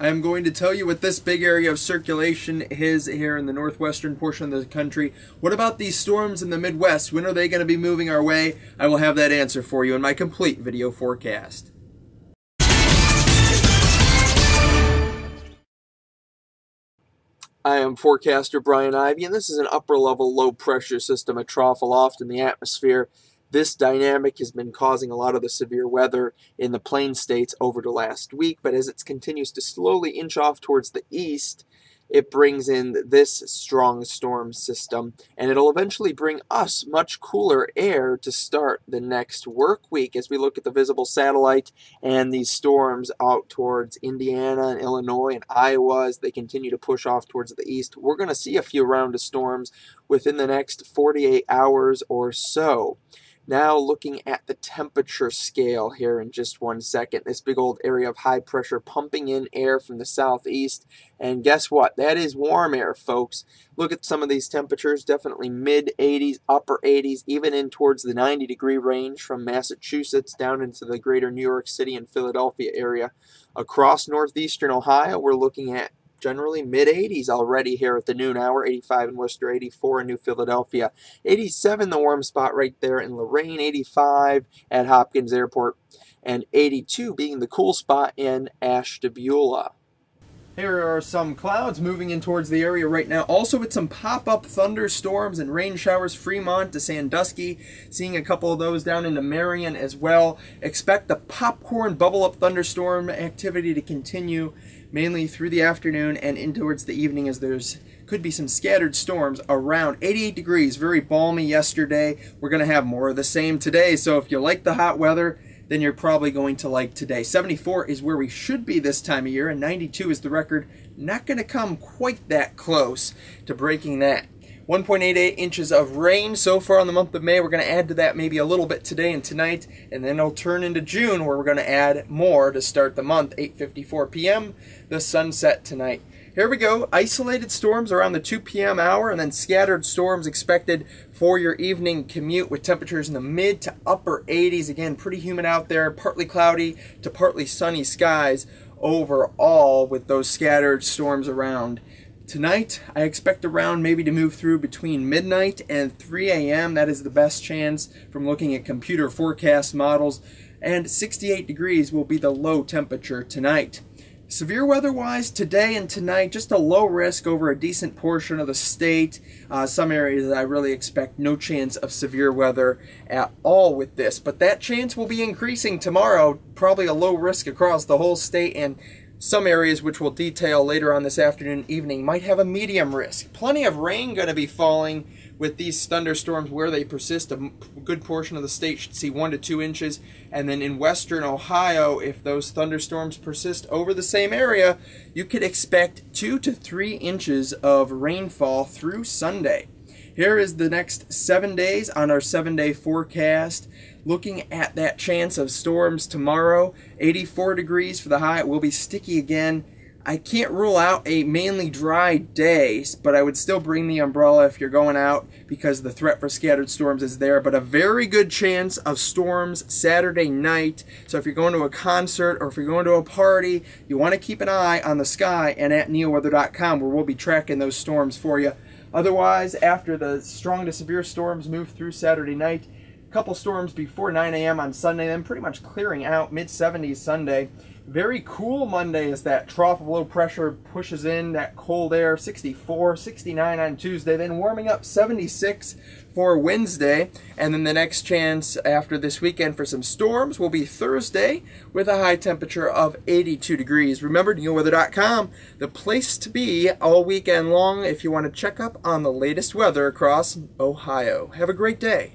I am going to tell you what this big area of circulation is here in the northwestern portion of the country. What about these storms in the Midwest? When are they going to be moving our way? I will have that answer for you in my complete video forecast. I am forecaster Brian Ivey, and this is an upper-level low-pressure system, a trough aloft in the atmosphere. This dynamic has been causing a lot of the severe weather in the plain states over the last week, but as it continues to slowly inch off towards the east, it brings in this strong storm system, and it'll eventually bring us much cooler air to start the next work week as we look at the visible satellite and these storms out towards Indiana and Illinois and Iowa as they continue to push off towards the east. We're going to see a few round of storms within the next 48 hours or so. Now looking at the temperature scale here in just 1 second. This big old area of high pressure pumping in air from the southeast. And guess what? That is warm air, folks. Look at some of these temperatures. Definitely mid-80s, upper 80s, even in towards the 90-degree range from Massachusetts down into the greater New York City and Philadelphia area. Across northeastern Ohio, we're looking at generally mid-80s already here at the noon hour, 85 in Worcester, 84 in New Philadelphia, 87 the warm spot right there in Lorraine, 85 at Hopkins Airport, and 82 being the cool spot in Ashtabula. Here are some clouds moving in towards the area right now. Also with some pop-up thunderstorms and rain showers, Fremont to Sandusky. Seeing a couple of those down into Marion as well. Expect the popcorn bubble-up thunderstorm activity to continue mainly through the afternoon and in towards the evening as there's could be some scattered storms around 88 degrees. Very balmy yesterday. We're going to have more of the same today. So if you like the hot weather, then you're probably going to like today. 74 is where we should be this time of year, and 92 is the record. Not going to come quite that close to breaking that. 1.88 inches of rain so far in the month of May. We're going to add to that maybe a little bit today and tonight, and then it'll turn into June where we're going to add more to start the month. 8:54 p.m. the sunset tonight. Here we go. Isolated storms around the 2 p.m. hour, and then scattered storms expected for your evening commute with temperatures in the mid to upper 80s. Again, pretty humid out there, partly cloudy to partly sunny skies overall with those scattered storms around. Tonight, I expect the round maybe to move through between midnight and 3 a.m. That is the best chance from looking at computer forecast models. And 68 degrees will be the low temperature tonight. Severe weather-wise, today and tonight, just a low risk over a decent portion of the state. Some areas I really expect no chance of severe weather at all with this. But that chance will be increasing tomorrow. Probably a low risk across the whole state, and some areas, which we'll detail later on this afternoon and evening, might have a medium risk. Plenty of rain going to be falling with these thunderstorms where they persist. A good portion of the state should see 1 to 2 inches. And then in western Ohio, if those thunderstorms persist over the same area, you could expect 2 to 3 inches of rainfall through Sunday. Here is the next 7 days on our 7-day forecast. Looking at that chance of storms tomorrow, 84 degrees for the high. It will be sticky again. I can't rule out a mainly dry day, but I would still bring the umbrella if you're going out because the threat for scattered storms is there. But a very good chance of storms Saturday night. So if you're going to a concert or if you're going to a party, you want to keep an eye on the sky and at neoweather.com where we'll be tracking those storms for you. Otherwise, after the strong to severe storms move through Saturday night, a couple storms before 9 a.m. on Sunday, then pretty much clearing out, mid-70s Sunday. Very cool Monday as that trough of low pressure pushes in that cold air, 64, 69 on Tuesday, then warming up 76 for Wednesday. And then the next chance after this weekend for some storms will be Thursday with a high temperature of 82 degrees. Remember, neoweather.com, the place to be all weekend long if you want to check up on the latest weather across Ohio. Have a great day.